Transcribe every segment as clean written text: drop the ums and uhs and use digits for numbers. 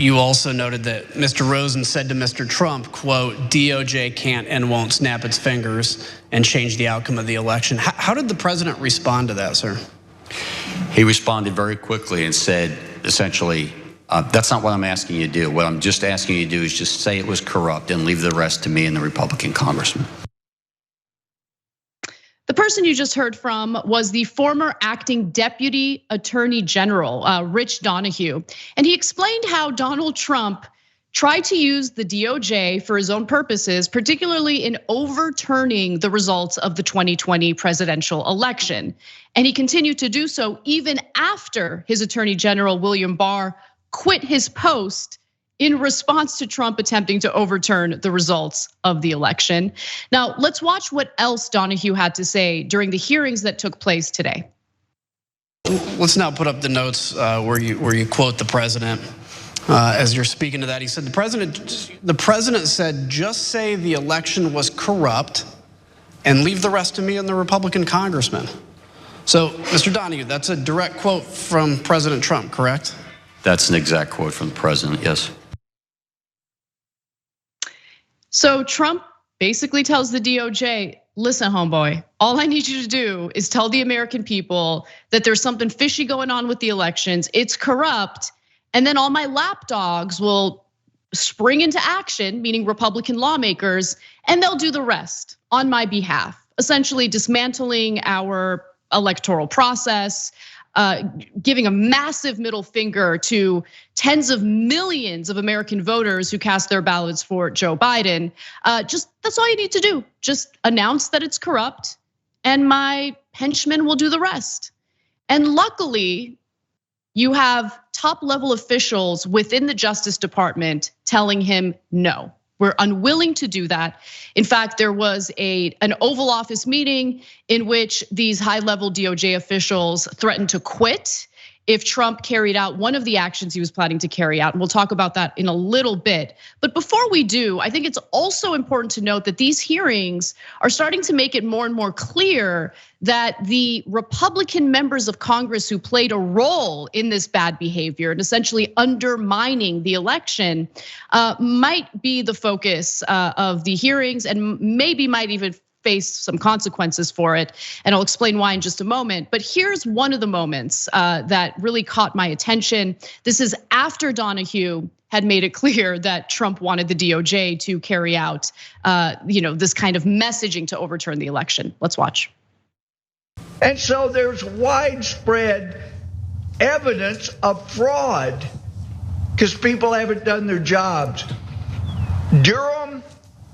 You also noted that Mr. Rosen said to Mr. Trump, quote, DOJ can't and won't snap its fingers and change the outcome of the election. How did the president respond to that, sir? He responded very quickly and said, essentially, that's not what I'm asking you to do. What I'm just asking you to do is just say it was corrupt and leave the rest to me and the Republican congressman. The person you just heard from was the former acting deputy attorney general, Rich Donahue. And he explained how Donald Trump tried to use the DOJ for his own purposes, particularly in overturning the results of the 2020 presidential election. And he continued to do so even after his attorney general, William Barr, quit his post in response to Trump attempting to overturn the results of the election. Now, let's watch what else Donahue had to say during the hearings that took place today. Let's now put up the notes where you quote the president. As you're speaking to that, he said, the president said, just say the election was corrupt and leave the rest to me and the Republican congressman. So, Mr. Donahue, that's a direct quote from President Trump, correct? That's an exact quote from the president, yes. So Trump basically tells the DOJ, listen, homeboy, all I need you to do is tell the American people that there's something fishy going on with the elections, it's corrupt, and then all my lapdogs will spring into action, meaning Republican lawmakers, and they'll do the rest on my behalf, essentially dismantling our electoral process, giving a massive middle finger to tens of millions of American voters who cast their ballots for Joe Biden. That's all you need to do. Just announce that it's corrupt and my henchmen will do the rest. And luckily, you have top level officials within the Justice Department telling him no. We're unwilling to do that. In fact, there was an Oval Office meeting in which these high-level DOJ officials threatened to quit if Trump carried out one of the actions he was planning to carry out. And we'll talk about that in a little bit. But before we do, I think it's also important to note that these hearings are starting to make it more and more clear that the Republican members of Congress who played a role in this bad behavior and essentially undermining the election might be the focus of the hearings and maybe might even face some consequences for it. And I'll explain why in just a moment. But here's one of the moments that really caught my attention. This is after Donahue had made it clear that Trump wanted the DOJ to carry out this kind of messaging to overturn the election. Let's watch. And so there's widespread evidence of fraud because people haven't done their jobs. Durham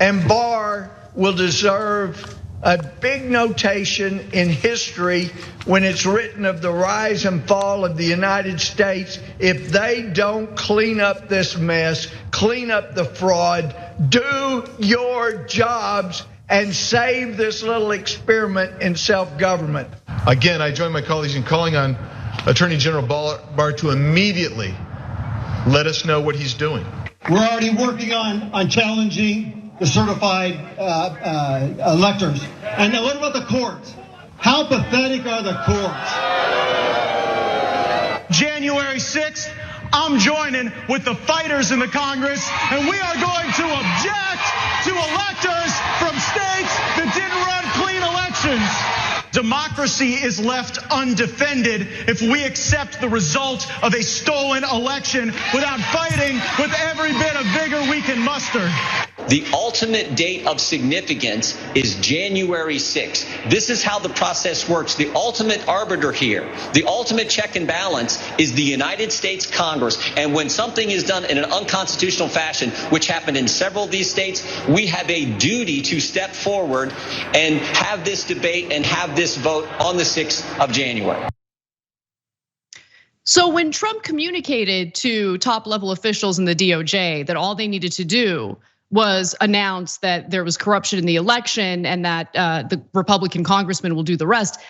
and Barr will deserve a big notation in history when it's written of the rise and fall of the United States if they don't clean up this mess, clean up the fraud, do your jobs, and save this little experiment in self-government. Again, I join my colleagues in calling on Attorney General Barr to immediately let us know what he's doing. We're already working on challenging the certified electors. And then what about the courts? How pathetic are the courts? January 6th, I'm joining with the fighters in the Congress, and we are going to object to electors from states that didn't run clean elections. Democracy is left undefended if we accept the result of a stolen election without fighting with every bit of vigor we can muster. The ultimate date of significance is January 6th. This is how the process works. The ultimate arbiter here, the ultimate check and balance is the United States Congress. And when something is done in an unconstitutional fashion, which happened in several of these states, we have a duty to step forward and have this debate and have this vote on the 6th of January. So when Trump communicated to top level officials in the DOJ that all they needed to do was announce that there was corruption in the election and that the Republican congressman will do the rest.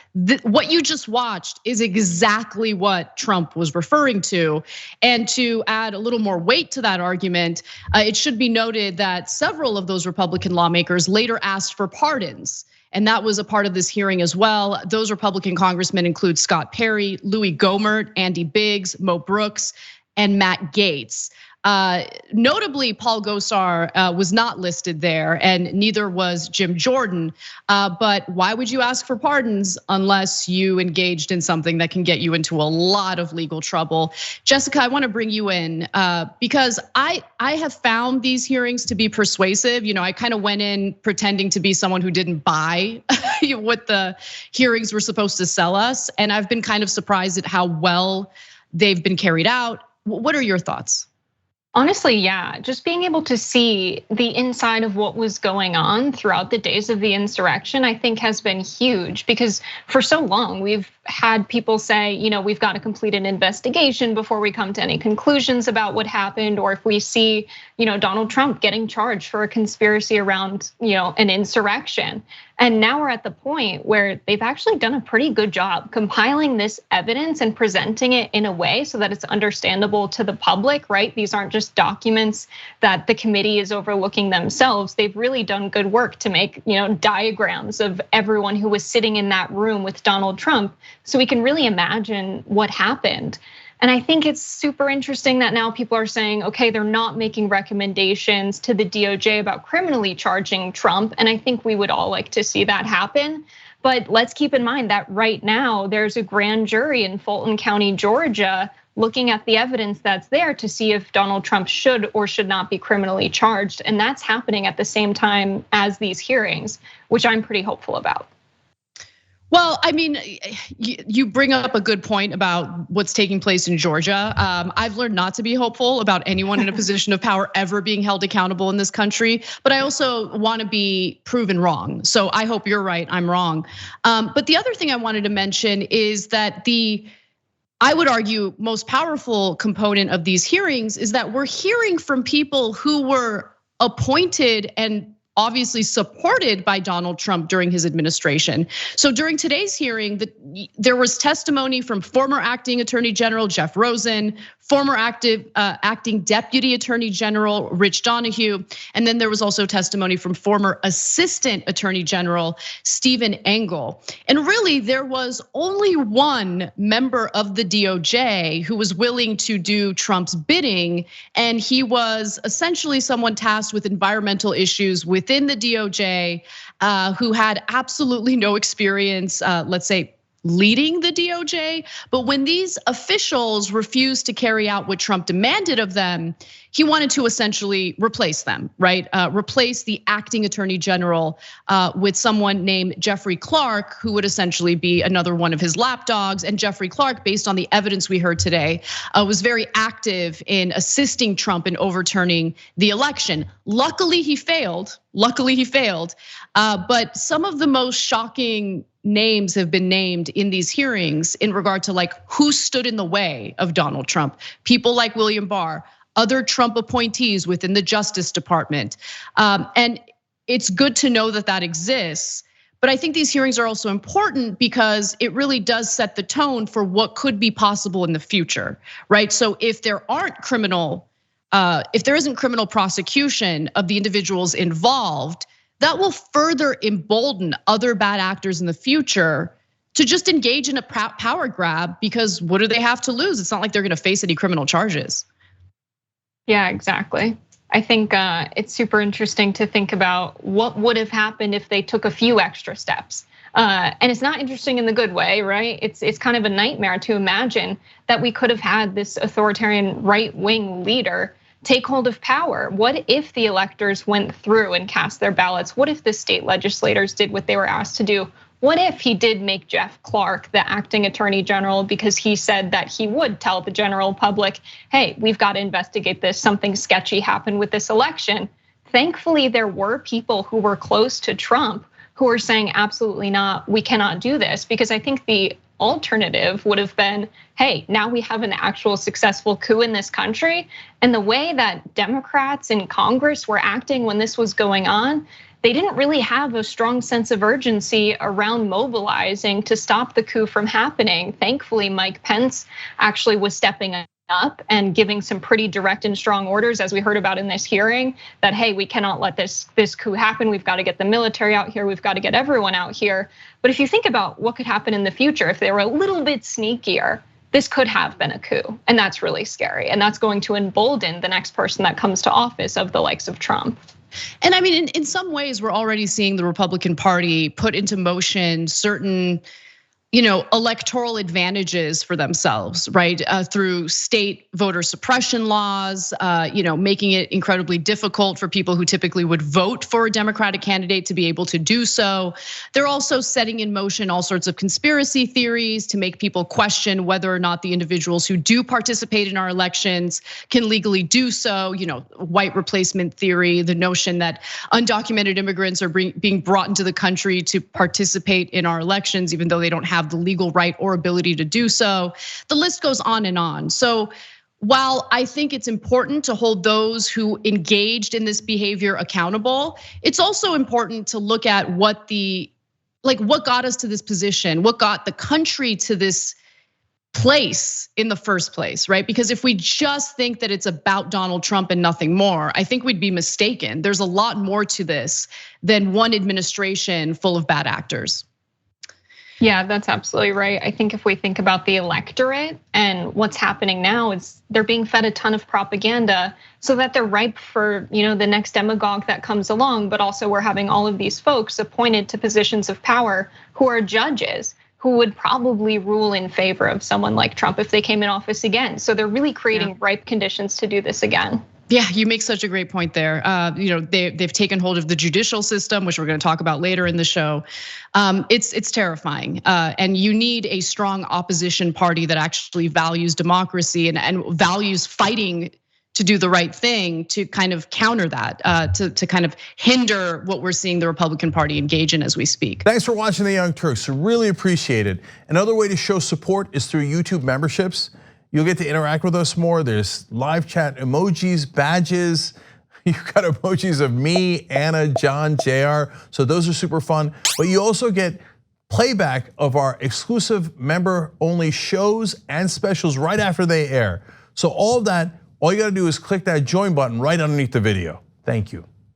What you just watched is exactly what Trump was referring to. And to add a little more weight to that argument, it should be noted that several of those Republican lawmakers later asked for pardons. And that was a part of this hearing as well. Those Republican congressmen include Scott Perry, Louis Gohmert, Andy Biggs, Mo Brooks, and Matt Gaetz. Notably, Paul Gosar was not listed there, and neither was Jim Jordan. But why would you ask for pardons unless you engaged in something that can get you into a lot of legal trouble? Jessica, I want to bring you in because I have found these hearings to be persuasive. I kind of went in pretending to be someone who didn't buy what the hearings were supposed to sell us, and I've been kind of surprised at how well they've been carried out. What are your thoughts? Honestly, yeah, just being able to see the inside of what was going on throughout the days of the insurrection, I think has been huge, because for so long we've had people say, we've got to complete an investigation before we come to any conclusions about what happened, or if we see, Donald Trump getting charged for a conspiracy around, an insurrection. And now we're at the point where they've actually done a pretty good job compiling this evidence and presenting it in a way so that it's understandable to the public, right? These aren't just documents that the committee is overlooking themselves. They've really done good work to make, diagrams of everyone who was sitting in that room with Donald Trump, so we can really imagine what happened. And I think it's super interesting that now people are saying, okay, they're not making recommendations to the DOJ about criminally charging Trump. And I think we would all like to see that happen. But let's keep in mind that right now there's a grand jury in Fulton County, Georgia, looking at the evidence that's there to see if Donald Trump should or should not be criminally charged. And that's happening at the same time as these hearings, which I'm pretty hopeful about. Well, I mean, you bring up a good point about what's taking place in Georgia. I've learned not to be hopeful about anyone in a position of power ever being held accountable in this country, but I also want to be proven wrong. So I hope you're right, I'm wrong. But the other thing I wanted to mention is that I would argue, most powerful component of these hearings is that we're hearing from people who were appointed and obviously supported by Donald Trump during his administration. So during today's hearing, there was testimony from former acting Attorney General Jeff Rosen, former acting Deputy Attorney General Rich Donahue, and then there was also testimony from former Assistant Attorney General Stephen Engel. And really, there was only one member of the DOJ who was willing to do Trump's bidding, and he was essentially someone tasked with environmental issues within the DOJ, who had absolutely no experience, let's say, leading the DOJ. But when these officials refused to carry out what Trump demanded of them, he wanted to essentially replace them, right? Replace the acting Attorney General with someone named Jeffrey Clark, who would essentially be another one of his lapdogs. And Jeffrey Clark, based on the evidence we heard today, was very active in assisting Trump in overturning the election. Luckily, he failed. But some of the most shocking names have been named in these hearings in regard to like who stood in the way of Donald Trump. People like William Barr, other Trump appointees within the Justice Department. And it's good to know that that exists. But I think these hearings are also important because it really does set the tone for what could be possible in the future, right? So if there isn't criminal prosecution of the individuals involved, that will further embolden other bad actors in the future to just engage in a power grab, because what do they have to lose? It's not like they're gonna face any criminal charges. Yeah, exactly. I think it's super interesting to think about what would have happened if they took a few extra steps. And it's not interesting in the good way, right? It's kind of a nightmare to imagine that we could have had this authoritarian right-wing leader take hold of power. What if the electors went through and cast their ballots? What if the state legislators did what they were asked to do? What if he did make Jeff Clark the acting Attorney General because he said that he would tell the general public, hey, we've got to investigate this, something sketchy happened with this election. Thankfully, there were people who were close to Trump who were saying absolutely not, we cannot do this, because I think the alternative would have been, hey, now we have an actual successful coup in this country. And the way that Democrats in Congress were acting when this was going on, they didn't really have a strong sense of urgency around mobilizing to stop the coup from happening. Thankfully, Mike Pence actually was stepping up and giving some pretty direct and strong orders, as we heard about in this hearing, that, hey, we cannot let this coup happen. We've got to get the military out here. We've got to get everyone out here. But if you think about what could happen in the future, if they were a little bit sneakier, this could have been a coup. And that's really scary. And that's going to embolden the next person that comes to office of the likes of Trump. And I mean, in some ways, we're already seeing the Republican Party put into motion certain, electoral advantages for themselves, right? Through state voter suppression laws, making it incredibly difficult for people who typically would vote for a Democratic candidate to be able to do so. They're also setting in motion all sorts of conspiracy theories to make people question whether or not the individuals who do participate in our elections can legally do so. White replacement theory, the notion that undocumented immigrants are being brought into the country to participate in our elections, even though they don't have the legal right or ability to do so. The list goes on and on. So while I think it's important to hold those who engaged in this behavior accountable, it's also important to look at what got us to this position, what got the country to this place in the first place, right? Because if we just think that it's about Donald Trump and nothing more, I think we'd be mistaken. There's a lot more to this than one administration full of bad actors. Yeah, that's absolutely right. I think if we think about the electorate and what's happening now is they're being fed a ton of propaganda so that they're ripe for, the next demagogue that comes along. But also we're having all of these folks appointed to positions of power who are judges who would probably rule in favor of someone like Trump if they came in office again. So they're really creating ripe conditions to do this again. Yeah, you make such a great point there. They've taken hold of the judicial system, which we're going to talk about later in the show. It's terrifying, and you need a strong opposition party that actually values democracy and values fighting to do the right thing to kind of counter that, to kind of hinder what we're seeing the Republican Party engage in as we speak. Thanks for watching the Young Turks. Really appreciate it. Another way to show support is through YouTube memberships. You'll get to interact with us more. There's live chat emojis, badges. You've got emojis of me, Anna, John, JR. So those are super fun. But you also get playback of our exclusive member-only shows and specials right after they air. So all of that, all you gotta do is click that join button right underneath the video. Thank you.